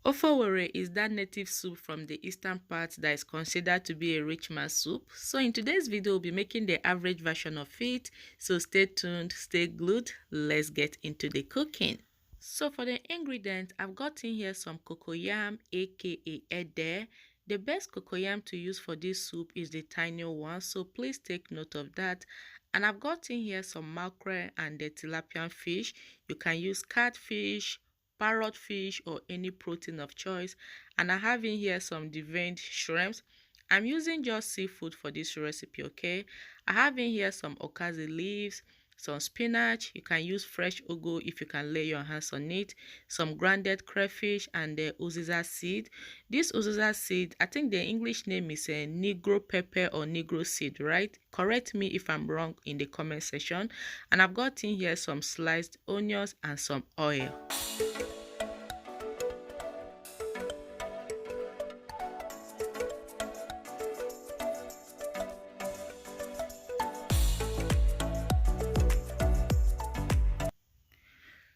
Ofe Owerri is that native soup from the eastern part that is considered to be a rich man's soup. So in today's video, we'll be making the average version of it. So stay tuned, stay glued. Let's get into the cooking. So for the ingredients, I've got in here some cocoyam, aka ede. The best cocoyam to use for this soup is the tiny one, so please take note of that. And I've got in here some mackerel and the tilapia fish. You can use catfish, parrotfish, or any protein of choice. And I have in here some deveined shrimps. I'm using just seafood for this recipe, okay? I have in here some Okazi leaves, some spinach. You can use fresh ugu if you can lay your hands on it, some grounded crayfish, and the Uziza seed. This Uziza seed, I think the English name is a negro pepper or negro seed, right? Correct me if I'm wrong in the comment section. And I've got in here some sliced onions and some oil.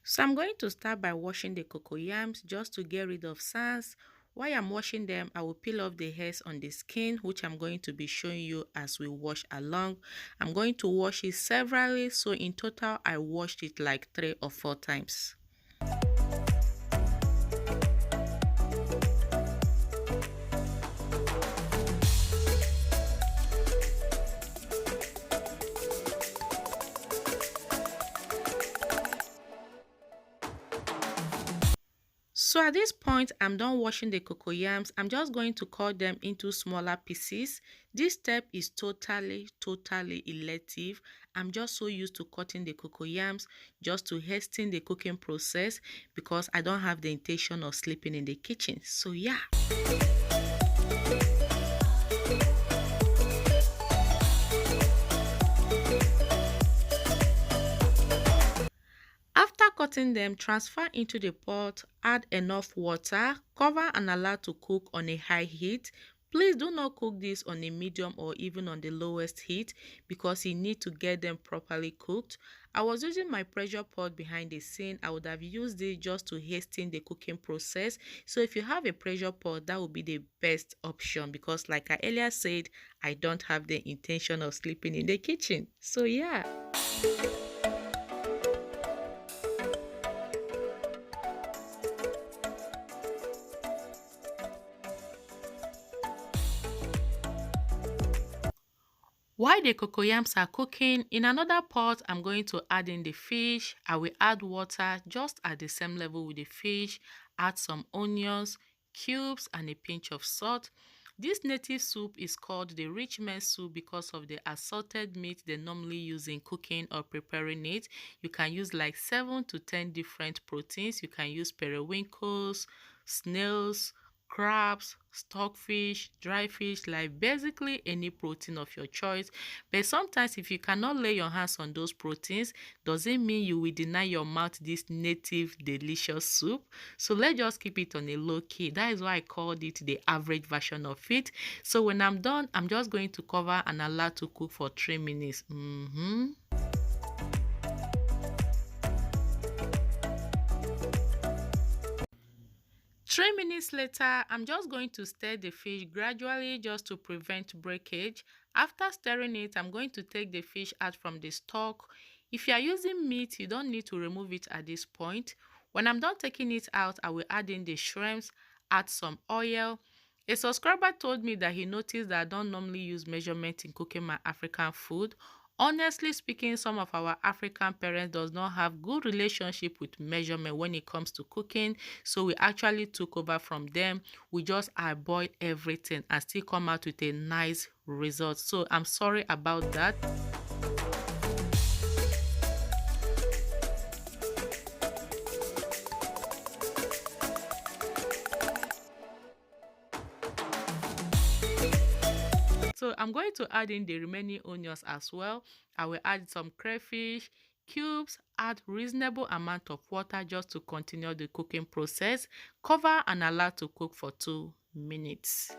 So I'm going to start by washing the cocoyams just to get rid of sands. While I'm washing them, I will peel off the hairs on the skin, which I'm going to be showing you as we wash along. I'm going to wash it severally, so in total I washed it like 3 or 4 times. So at this point, I'm done washing the cocoyams. I'm just going to cut them into smaller pieces. This step is totally elective. I'm just so used to cutting the cocoyams just to hasten the cooking process because I don't have the intention of sleeping in the kitchen. So yeah. After cutting them, transfer into the pot, add enough water, cover and allow to cook on a high heat. Please do not cook this on a medium or even on the lowest heat because you need to get them properly cooked. I was using my pressure pot behind the scene. I would have used it just to hasten the cooking process. So if you have a pressure pot, that would be the best option because like I earlier said, I don't have the intention of sleeping in the kitchen. So yeah. While the cocoyams are cooking, in another pot, I'm going to add in the fish. I will add water just at the same level with the fish, add some onions, cubes, and a pinch of salt. This native soup is called the rich man's soup because of the assorted meat they normally use in cooking or preparing it. You can use like 7 to 10 different proteins. You can use periwinkles, snails, crabs, stockfish, dry fish, like basically any protein of your choice. But sometimes if you cannot lay your hands on those proteins, doesn't mean you will deny your mouth this native delicious soup. So let's just keep it on a low key. That is why I called it the average version of it. So when I'm done, I'm just going to cover and allow to cook for 3 minutes. 3 minutes later, I'm just going to stir the fish gradually just to prevent breakage. After stirring it, I'm going to take the fish out from the stock. If you are using meat, you don't need to remove it at this point. When I'm done taking it out, I will add in the shrimps, add some oil. A subscriber told me that he noticed that I don't normally use measurement in cooking my African food. Honestly speaking, some of our African parents does not have good relationship with measurement when it comes to cooking. So we actually took over from them. We just avoid everything and still come out with a nice result. So I'm sorry about that. So I'm going to add in the remaining onions as well. I will add some crayfish cubes, add reasonable amount of water just to continue the cooking process. Cover and allow to cook for 2 minutes.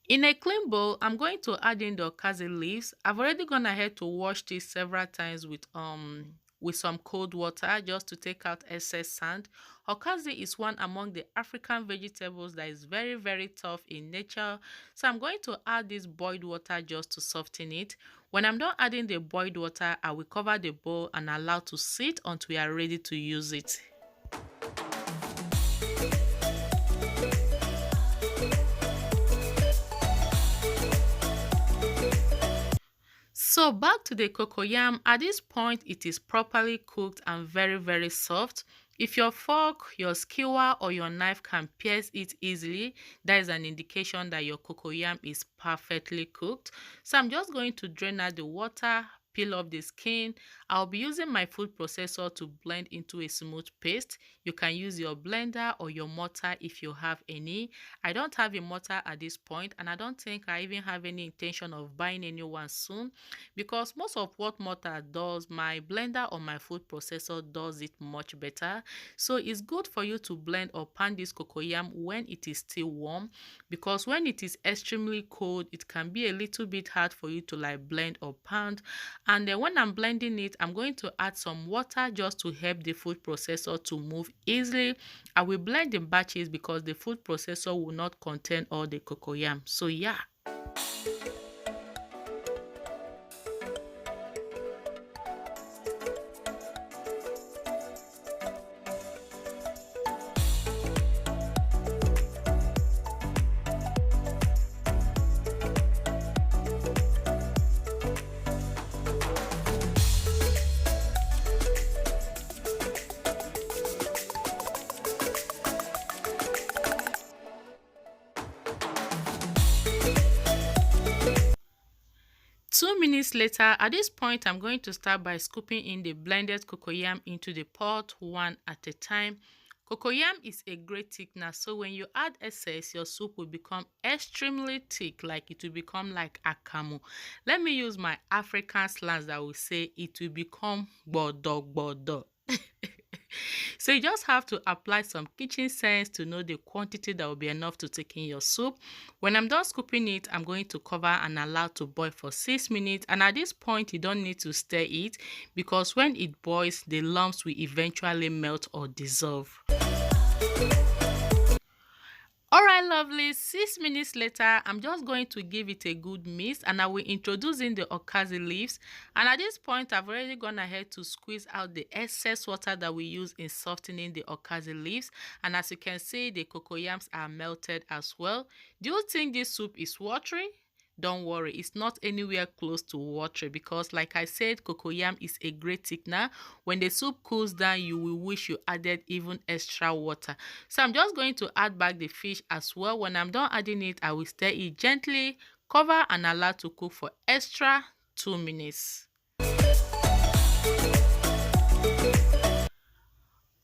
In a clean bowl, I'm going to add in the Okazi leaves. I've already gone ahead to wash this several times with some cold water just to take out excess sand. Okazi is one among the African vegetables that is very tough in nature. So I'm going to add this boiled water just to soften it. When I'm done adding the boiled water, I will cover the bowl and allow to sit until we are ready to use it. So back to the cocoyam. At this point, it is properly cooked and very soft. If your fork, your skewer or your knife can pierce it easily, that is an indication that your cocoyam is perfectly cooked. So I'm just going to drain out the water, peel off the skin. I'll be using my food processor to blend into a smooth paste. You can use your blender or your mortar if you have any. I don't have a mortar at this point, and I don't think I even have any intention of buying any one soon, because most of what mortar does, my blender or my food processor does it much better. So it's good for you to blend or pound this cocoyam when it is still warm, because when it is extremely cold, it can be a little bit hard for you to like blend or pound. And then when I'm blending it, I'm going to add some water just to help the food processor to move easily. I will blend in batches because the food processor will not contain all the cocoyam. So yeah. Two minutes later, at this point, I'm going to start by scooping in the blended cocoyam into the pot one at a time. Cocoyam is a great thickener, so when you add excess, your soup will become extremely thick, like it will become like akamu. Let me use my African slang that will say it will become bodo. So you just have to apply some kitchen sense to know the quantity that will be enough to take in your soup. When I'm done scooping it, I'm going to cover and allow to boil for 6 minutes. And at this point, you don't need to stir it, because when it boils, the lumps will eventually melt or dissolve. Alright lovely, 6 minutes later, I'm just going to give it a good mix, and I will introduce in the Okazi leaves. And at this point, I've already gone ahead to squeeze out the excess water that we use in softening the Okazi leaves. And as you can see, the cocoyams are melted as well. Do you think this soup is watery? Don't worry, it's not anywhere close to watery, because like I said, cocoyam is a great thickener. When the soup cools down, you will wish you added even extra water. So I'm just going to add back the fish as well. When I'm done adding it, I will stir it gently, cover and allow to cook for extra 2 minutes.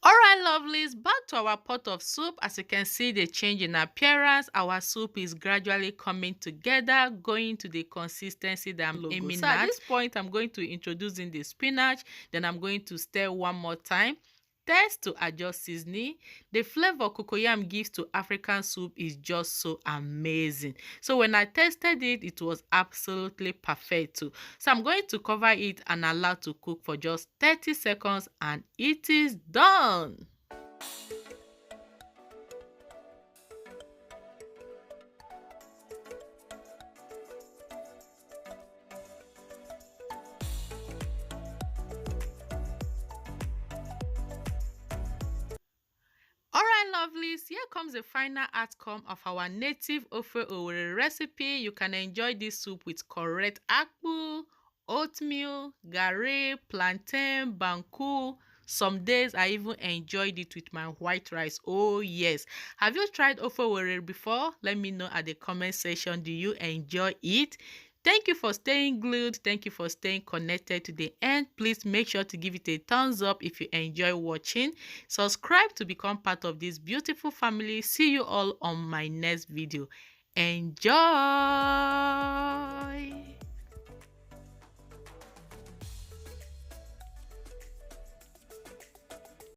Alright lovelies, back to our pot of soup. As you can see, the change in appearance. Our soup is gradually coming together, going to the consistency that I'm aiming at. So at this point, I'm going to introduce in the spinach. Then I'm going to stir one more time. Test to adjust seasoning. The flavor cocoyam gives to African soup is just so amazing. So when I tested it, it was absolutely perfect too. So I'm going to cover it and allow to cook for just 30 seconds, and it is done. Alright lovelies, here comes the final outcome of our native Ofe Owerri recipe. You can enjoy this soup with correct akpu, oatmeal, garri, plantain, banku. Some days I even enjoyed it with my white rice. Oh yes. Have you tried Ofe Owerri before? Let me know at the comment section. Do you enjoy it? Thank you for staying glued. Thank you for staying connected to the end. Please make sure to give it a thumbs up if you enjoy watching. Subscribe to become part of this beautiful family. See you all on my next video. Enjoy!